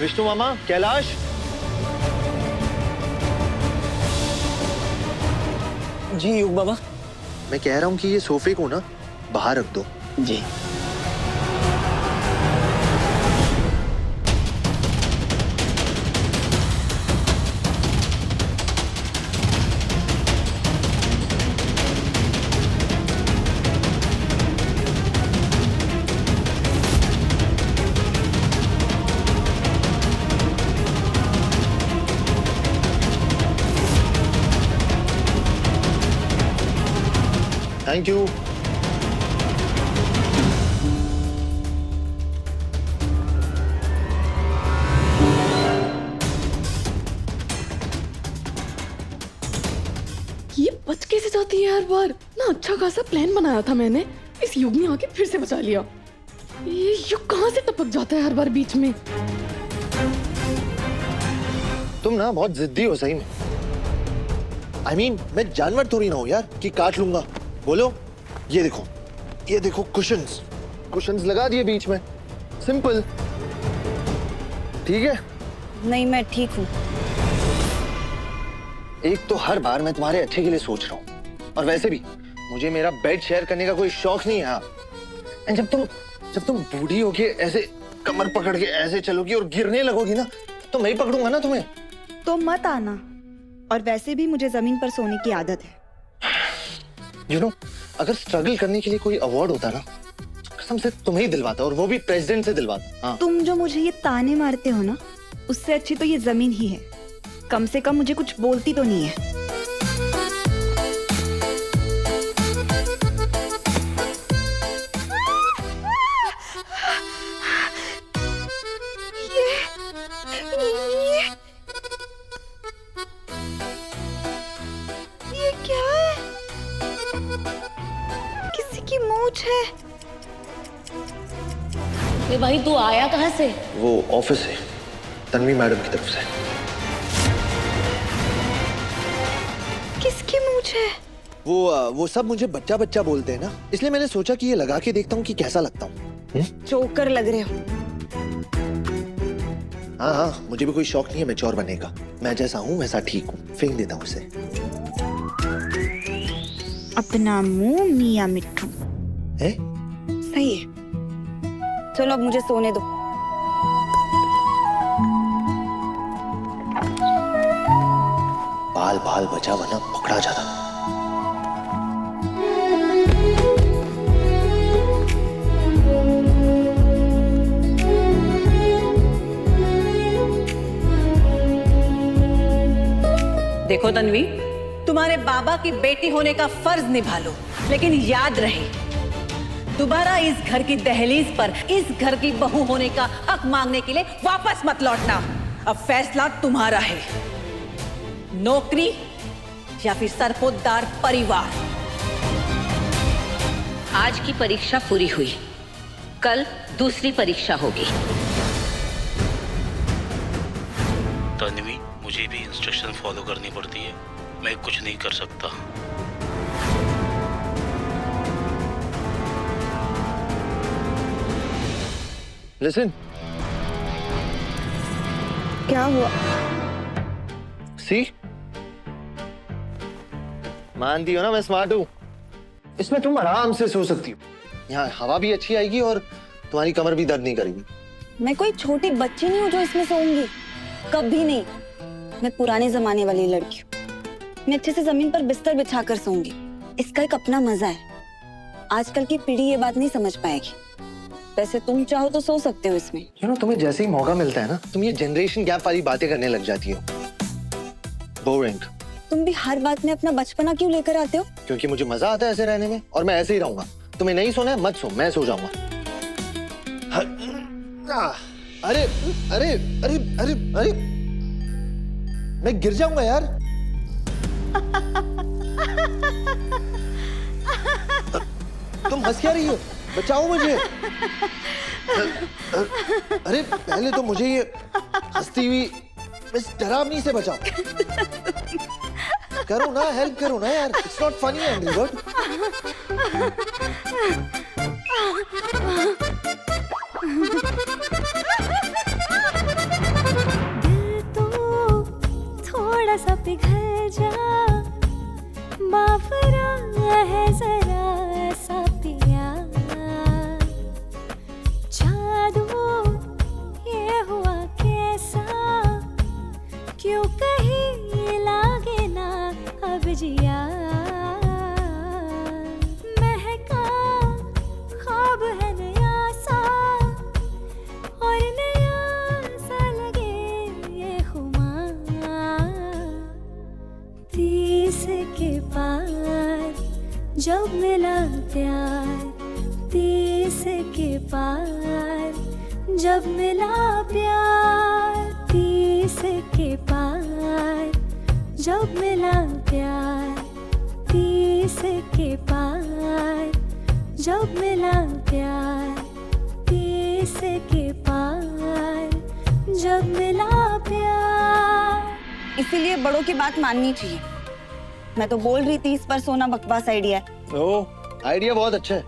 विष्णु मामा, कैलाश। जी युग बाबा। मैं कह रहा हूँ कि ये सोफे को ना बाहर रख दो। जी। Thank you. ये बच कैसे जाती है हर बार ना। अच्छा खासा प्लान बनाया था मैंने, इस युग ने आके फिर से बचा लिया। ये युग कहाँ से टपक जाता है हर बार बीच में। तुम ना बहुत जिद्दी हो सही में। I mean, मैं जानवर थोड़ी ना हूँ यार कि काट लूंगा। बोलो, ये देखो कुशन्स लगा दिए बीच में, सिंपल। ठीक है? नहीं, मैं ठीक हूँ। एक तो हर बार मैं तुम्हारे अच्छे के लिए सोच रहा हूँ, और वैसे भी मुझे मेरा बेड शेयर करने का कोई शौक नहीं है। एंड जब तुम बूढ़ी होके ऐसे कमर पकड़ के ऐसे चलोगी और गिरने लगोगी ना, तो मैं ही पकड़ूंगा ना तुम्हें। तो मत आना। और वैसे भी मुझे जमीन पर सोने की आदत है। अगर स्ट्रगल करने के लिए कोई अवार्ड होता ना, कसम से तुम्हें ही दिलवाता, और वो भी प्रेसिडेंट से दिलवाता। हाँ। तुम जो मुझे ये ताने मारते हो ना, उससे अच्छी तो ये जमीन ही है। कम से कम मुझे कुछ बोलती तो नहीं है। ये क्या है? किसी की मूंछ है। ये भाई तू आया कहाँ से? वो ऑफिस से, तन्वी मैडम की तरफ से। किसकी मूंछ है? वो सब मुझे बच्चा बच्चा बोलते हैं ना, इसलिए मैंने सोचा कि ये लगा के देखता हूँ कि कैसा लगता हूँ। जोकर लग रहे हो। हाँ, मुझे भी कोई शौक नहीं है मैच्योर बनने का। मैं जैसा हूँ वैसा ठीक हूँ, फेंक देता हूँ उसे। अपना मुंह मियां मिट्ठू है? सही है। चलो अब मुझे सोने दो। बाल बाल बचा वरना पकड़ा जाता। देखो तन्वी, तुम्हारे बाबा की बेटी होने का फर्ज निभा लो, लेकिन याद रहे दोबारा इस घर की दहलीज पर इस घर की बहू होने का हक मांगने के लिए वापस मत लौटना। अब फैसला तुम्हारा है, नौकरी या फिर सरपोतदार परिवार। आज की परीक्षा पूरी हुई, कल दूसरी परीक्षा होगी। तन्वी, मुझे भी इंस्ट्रक्शन फॉलो करनी पड़ती है, मैं कुछ नहीं कर सकता। लिसन। क्या हुआ? सी, मानती हो ना मैं स्मार्ट हूँ। इसमें तुम आराम से सो सकती हो। यहाँ हवा भी अच्छी आएगी और तुम्हारी कमर भी दर्द नहीं करेगी। मैं कोई छोटी बच्ची नहीं हूँ जो इसमें सोऊंगी, कभी नहीं। मैं पुराने जमाने वाली लड़की हूँ। मैं अच्छे से जमीन पर बिस्तर बिछा कर सोऊंगी। इसका एक अपना मजा है। आजकल की पीढ़ी ये बात नहीं समझ पाएगी। वैसे तुम चाहो तो सो सकते हो इसमें। तुम्हें जैसे ही मौका मिलता है ना, तुम ये जनरेशन गैप वाली बातें करने लग जाती हो। बोरिंग। तुम भी हर बात में अपना बचपना क्यों लेकर आते हो? क्योंकि मुझे मजा आता है ऐसे रहने में, और मैं ऐसे ही रहूंगा। तुम्हें नहीं सोना है मत सो, मैं सो जाऊंगा। अरे अरे अरे अरे अरे, मैं गिर जाऊंगा यार। तुम हंस क्या रही हो? बचाओ मुझे। अरे पहले तो मुझे ये हंसती हुई मिस डरावनी से बचाओ। करो ना, हेल्प करो ना यार। It's not funny angry bird. जरा सा पिघल जा, माफरा है जरा ऐसा पिया, जादू ये हुआ कैसा, क्यों कहीं लागे ना अब जिया, महका ख्वाब है नया सा, और नया सा लगे ये खुमार, 30 के पार जब मिला प्यार, 30 के पार जब मिला प्यार, 30 के पार जब मिला प्यार, 30 के पार जब मिला प्यार, 30 के पार जब मिला प्यार। इसीलिए बड़ों की बात माननी चाहिए। मैं तो बोल रही थी इस पर सोना बकवास आइडिया है। ओ, आइडिया बहुत अच्छा है।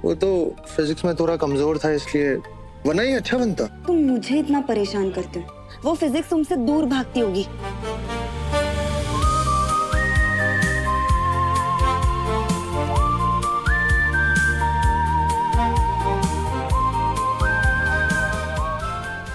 वो तो फिजिक्स में थोड़ा कमजोर था इसलिए, वरना ही अच्छा बनता। तुम मुझे इतना परेशान करते हो, वो फिजिक्स तुमसे दूर भागती होगी।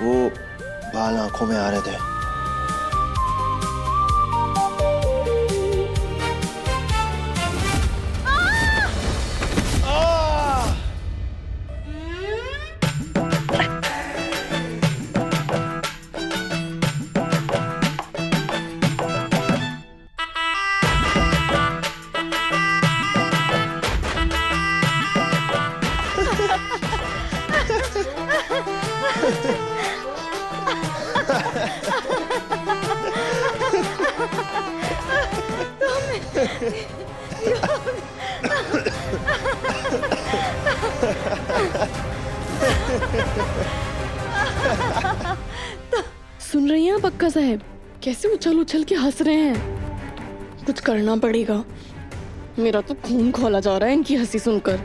वो बाल आंखों में आ रहे थे। सुन रही हैं आप अक्का साहब, कैसे उछल उछल के हंस रहे हैं? कुछ करना पड़ेगा। मेरा तो खून खौला जा रहा है इनकी हंसी सुनकर।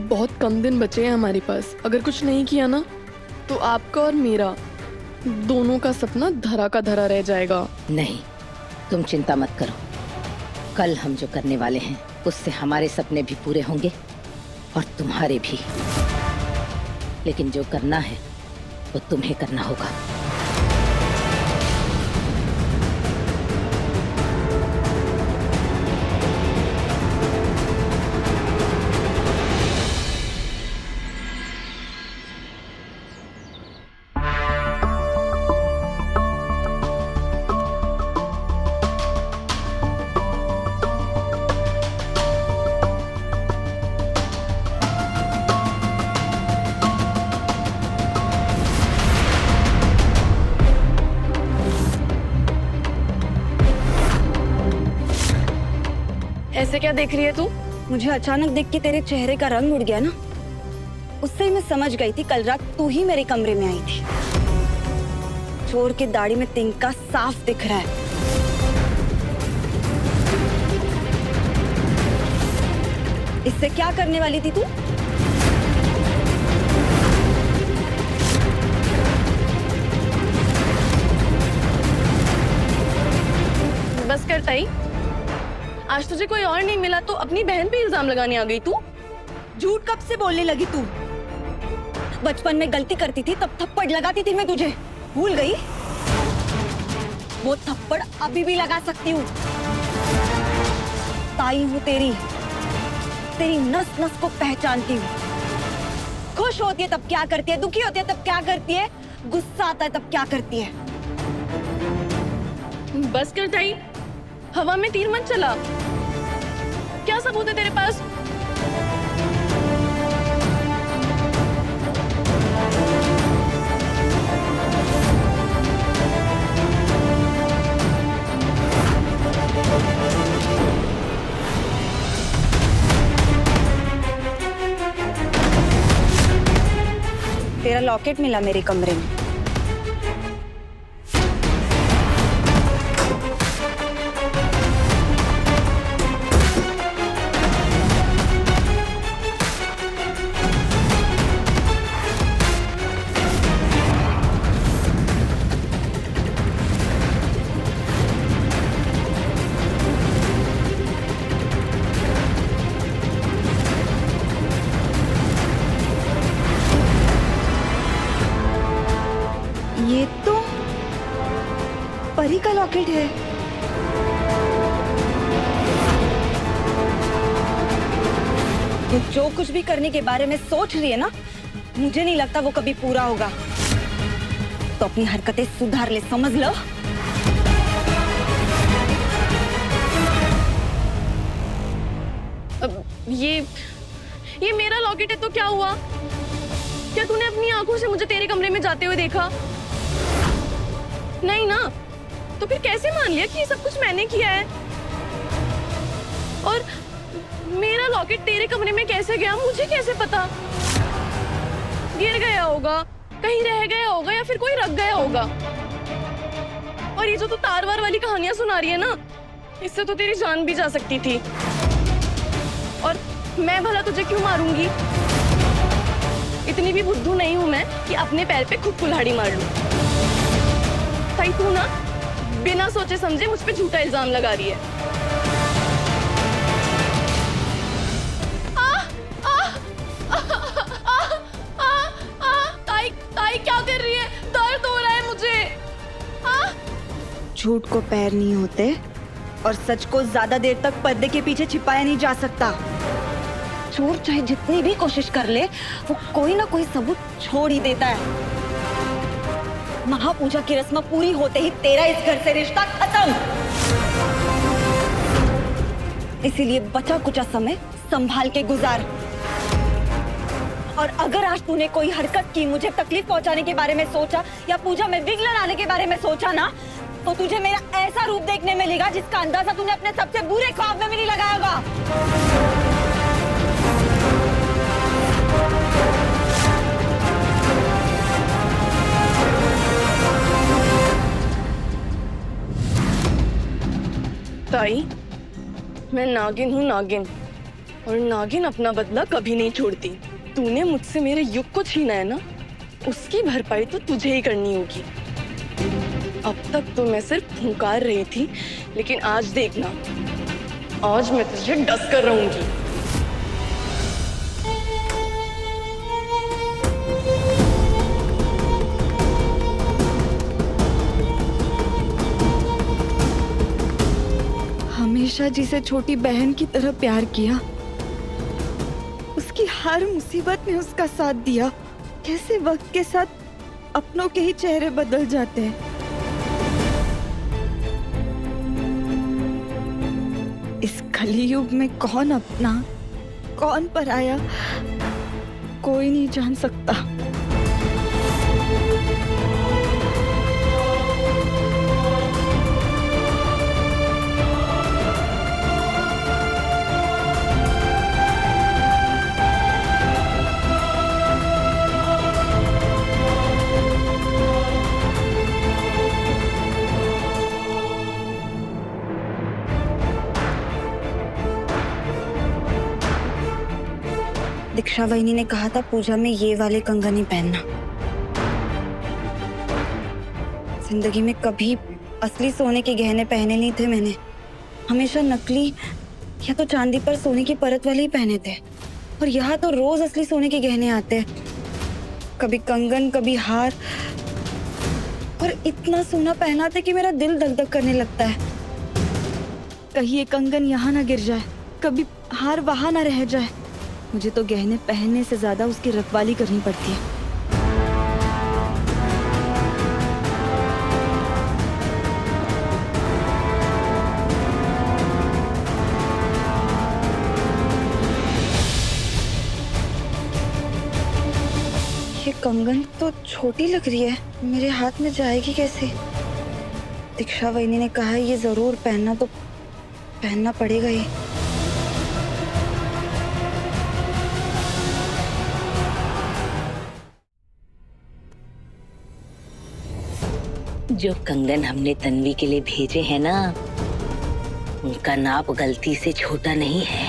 बहुत कम दिन बचे हैं हमारे पास। अगर कुछ नहीं किया ना तो आपका और मेरा दोनों का सपना धरा का धरा रह जाएगा। नहीं, तुम चिंता मत करो। कल हम जो करने वाले हैं उससे हमारे सपने भी पूरे होंगे और तुम्हारे भी। लेकिन जो करना है वो तुम्हें करना होगा। ऐसे क्या देख रही है तू? मुझे अचानक देख के तेरे चेहरे का रंग उड़ गया ना, उससे ही मैं समझ गई थी कल रात तू ही मेरे कमरे में आई थी। चोर के दाढ़ी में तिनका साफ दिख रहा है। इससे क्या करने वाली थी तू? बस कर ताई, आज तुझे कोई और नहीं मिला तो अपनी बहन पे इल्जाम लगाने आ गई तू। झूठ कब से बोलने लगी तू? बचपन में गलती करती थी तब थप्पड़ लगाती थी मैं तुझे, भूल गई? वो थप्पड़ अभी भी लगा सकती हूँ। ताई हूँ तेरी, तेरी नस नस को पहचानती हूँ। खुश होती है तब क्या करती है, दुखी होती है तब क्या करती है, गुस्सा आता है तब क्या करती है। बस कर ताई, हवा में तीर मत चला। क्या सबूत है तेरे पास? तेरा लॉकेट मिला मेरे कमरे में। परी का लॉकेट है। ये जो कुछ भी करने के बारे में सोच रही है ना, मुझे नहीं लगता वो कभी पूरा होगा। तो अपनी हरकतें सुधार ले, समझ लो। अब ये मेरा लॉकेट है तो क्या हुआ? क्या तूने अपनी आंखों से मुझे तेरे कमरे में जाते हुए देखा? नहीं ना, तो फिर कैसे मान लिया कि ये सब कुछ मैंने किया है? और मेरा लॉकेट तेरे कमरे में कैसे गया, मुझे कैसे पता? गिर गया होगा, कहीं रह गया होगा, या फिर कोई रख गया होगा। और ये जो तू तार वार वाली कहानियां सुना रही है ना, इससे तो तेरी जान भी जा सकती थी। और मैं भला तुझे क्यों मारूंगी? इतनी भी बुद्धू नहीं हूं मैं कि अपने पैर पे खुद कुल्हाड़ी मार लूं। ताई तू ना बिना सोचे समझे मुझ पे झूठा इल्जाम लगा रही है। ताई क्या कर रही है? दर्द हो रहा है मुझे। झूठ को पैर नहीं होते और सच को ज्यादा देर तक पर्दे के पीछे छिपाया नहीं जा सकता। चोर चाहे जितनी भी कोशिश कर ले, वो कोई ना कोई सबूत छोड़ ही देता है। महापूजा की रस्म पूरी होते ही तेरा इस घर से रिश्ता खत्म। इसीलिए बचा कुचा समय संभाल के गुजार। और अगर आज तूने कोई हरकत की, मुझे तकलीफ पहुंचाने के बारे में सोचा या पूजा में विघ्न आने के बारे में सोचा ना, तो तुझे मेरा ऐसा रूप देखने मिलेगा जिसका अंदाजा तूने अपने सबसे बुरे ख्वाब में भी नहीं लगाया होगा। ताई, मैं नागिन हूँ, नागिन। और नागिन अपना बदला कभी नहीं छोड़ती। तूने मुझसे मेरे युग को छीना है ना, उसकी भरपाई तो तुझे ही करनी होगी। अब तक तो मैं सिर्फ फुंकार रही थी, लेकिन आज देखना, आज मैं तुझे डस कर रहूंगी। हमेशा जिसे छोटी बहन की तरह प्यार किया, उसकी हर मुसीबत में उसका साथ दिया। कैसे वक्त के साथ अपनों के ही चेहरे बदल जाते हैं। इस कलियुग में कौन अपना, कौन पराया, कोई नहीं जान सकता। दीक्षा वहिनी ने कहा था पूजा में ये वाले कंगन ही पहनना। जिंदगी में कभी असली सोने के गहने पहने नहीं थे मैंने। हमेशा नकली या तो चांदी पर सोने की परत वाले ही पहने थे। और यहाँ तो रोज असली सोने के गहने आते हैं, कभी कंगन, कभी हार। और इतना सोना पहना था कि मेरा दिल धक धक करने लगता है। कहीं ये कंगन यहाँ ना गिर जाए, कभी हार वहां ना रह जाए। मुझे तो गहने पहनने से ज्यादा उसकी रखवाली करनी पड़ती है। ये कंगन तो छोटी लग रही है, मेरे हाथ में जाएगी कैसे? दीक्षा वहिनी ने कहा ये जरूर पहनना, तो पहनना पड़ेगा ही। जो कंगन हमने तन्वी के लिए भेजे हैं ना, उनका नाप गलती से छोटा नहीं है।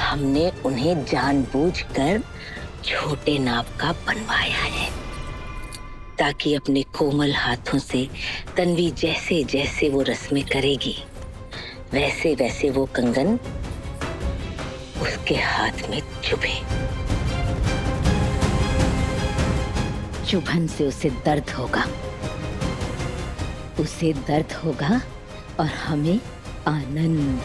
हमने उन्हें जानबूझकर छोटे नाप का बनवाया है, ताकि अपने कोमल हाथों से तन्वी जैसे जैसे वो रस्में करेगी, वैसे वैसे वो कंगन उसके हाथ में चुभे। चुभन से उसे दर्द होगा, उसे दर्द होगा और हमें आनंद।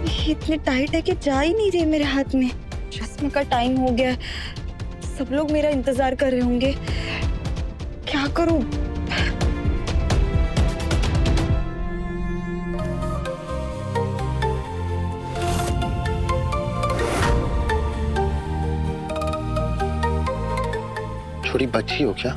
ये इतने टाइट है कि जा ही नहीं रही मेरे हाथ में। रस्म का टाइम हो गया, सब लोग मेरा इंतजार कर रहे होंगे। क्या करूं? छोटी बच्ची हो क्या?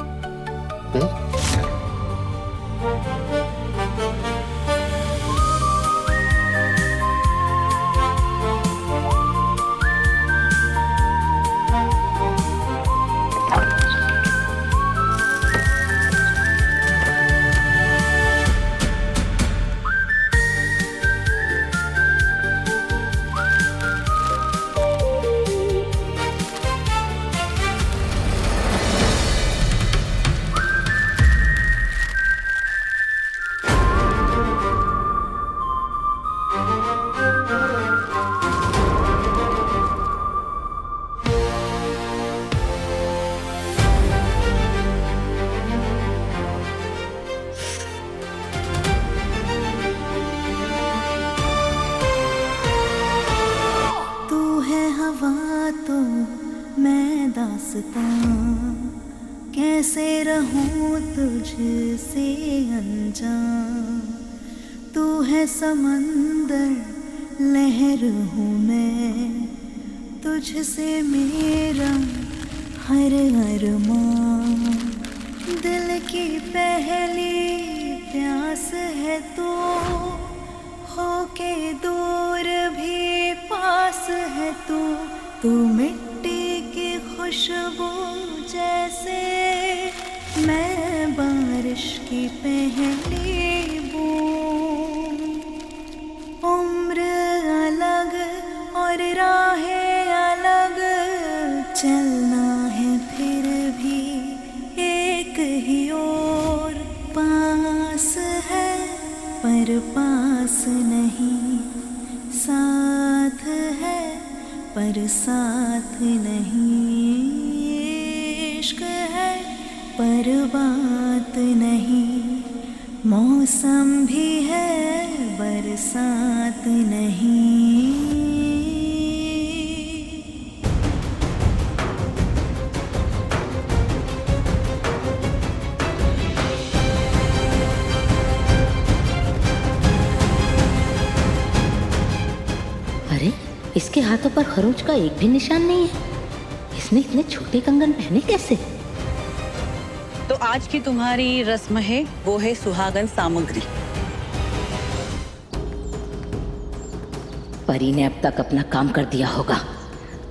तू है हवा तो मैं दास्तां, कैसे रहूं तुझसे अनजान। तू है समंदर लहर हूँ मैं, तुझसे मेरा हर अरमान। दिल की पहली प्यास है तू, होके दूर भी पास है तू। तू मिट्टी की खुशबू जैसे, मैं बारिश की पहली बूंद। उम्र अलग और राहें अलग, चलना है फिर भी एक ही ओर। पास है पर पास नहीं, साथ है पर साथ नहीं। इश्क है पर बात नहीं, मौसम भी है बरसात नहीं। अरे, इसके हाथों पर खरोच का एक भी निशान नहीं है। इसने इतने छोटे कंगन पहने कैसे? तो आज की तुम्हारी रस्म है, वो है सुहागन सामग्री। परी ने अब तक अपना काम कर दिया होगा।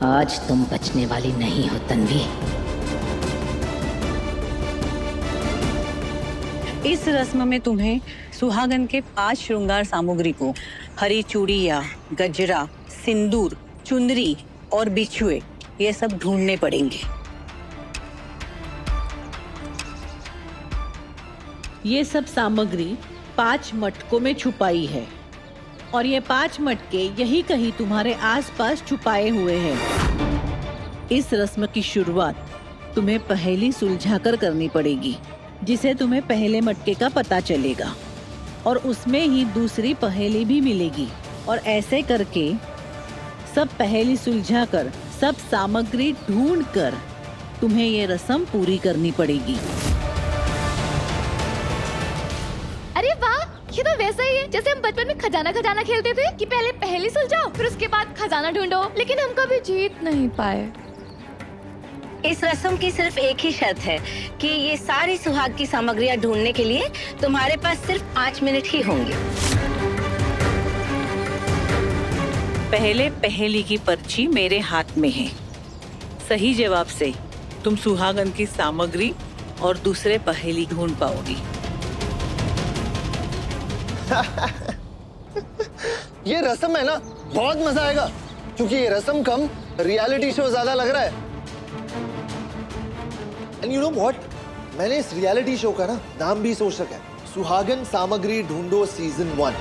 आज तुम बचने वाली नहीं हो तन्वी। इस रस्म में तुम्हें सुहागन के 5 श्रृंगार सामग्री को हरी चूड़ियाँ, गजरा, सिंदूर, चुनरी और बिछुए, ये सब ढूंढने पड़ेंगे। ये सब सामग्री 5 मटकों में छुपाई है और ये 5 मटके यही कहीं तुम्हारे आसपास छुपाए हुए हैं। इस रस्म की शुरुआत तुम्हें पहेली सुलझाकर करनी पड़ेगी, जिसे तुम्हें पहले मटके का पता चलेगा और उसमें ही दूसरी पहेली भी मिलेगी। और ऐसे करके सब पहेली सुलझाकर, सब सामग्री ढूंढकर तुम्हें ये रस्म पूरी करनी पड़ेगी। अरे वाह, ये तो वैसा ही है जैसे हम बचपन में खजाना खजाना खेलते थे कि पहले पहेली सुलझाओ फिर उसके बाद खजाना ढूंढो, लेकिन हम कभी जीत नहीं पाए। इस रस्म की सिर्फ एक ही शर्त है कि ये सारी सुहाग की सामग्रियां ढूंढने के लिए तुम्हारे पास सिर्फ 5 मिनट ही होंगे। पहले पहेली की पर्ची मेरे हाथ में है। सही जवाब से तुम सुहागन की सामग्री और दूसरे पहेली ढूंढ पाओगी। ये रस्म है ना, बहुत मजा आएगा, क्योंकि ये रस्म कम रियलिटी शो ज्यादा लग रहा है। एंड यू नो व्हाट, मैंने इस रियलिटी शो का ना नाम भी सोच रखा है, सुहागन सामग्री ढूंढो सीजन 1।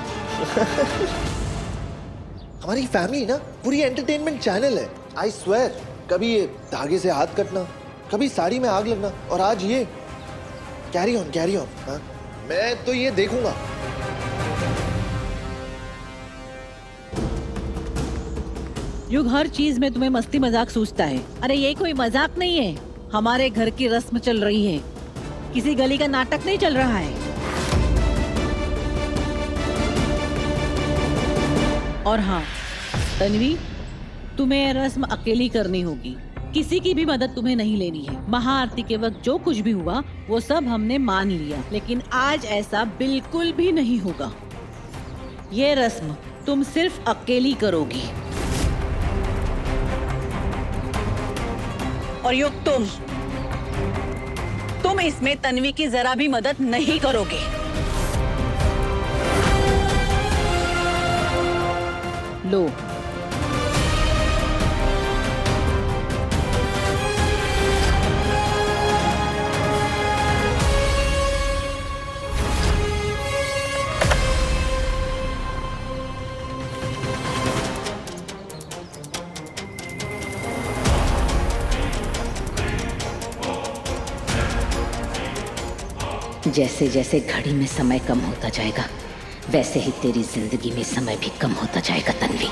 हमारी फैमिली ना पूरी एंटरटेनमेंट चैनल है। आई स्वेयर, कभी ये धागे से हाथ कटना, कभी साड़ी में आग लगना, और आज ये कैरी ऑन कैरी ऑन। हाँ, मैं तो ये देखूंगा। युग हर चीज में तुम्हें मस्ती मजाक सूझता है। अरे ये कोई मजाक नहीं है, हमारे घर की रस्म चल रही है, किसी गली का नाटक नहीं चल रहा है। और हाँ तन्वी, तुम्हें यह रस्म अकेली करनी होगी, किसी की भी मदद तुम्हें नहीं लेनी है। महाआरती के वक्त जो कुछ भी हुआ वो सब हमने मान लिया, लेकिन आज ऐसा बिल्कुल भी नहीं होगा। ये रस्म तुम सिर्फ अकेली करोगी। और युग तुम इसमें तन्वी की जरा भी मदद नहीं करोगे। लो, जैसे जैसे घड़ी में समय कम होता जाएगा, वैसे ही तेरी जिंदगी में समय भी कम होता जाएगा तन्वी।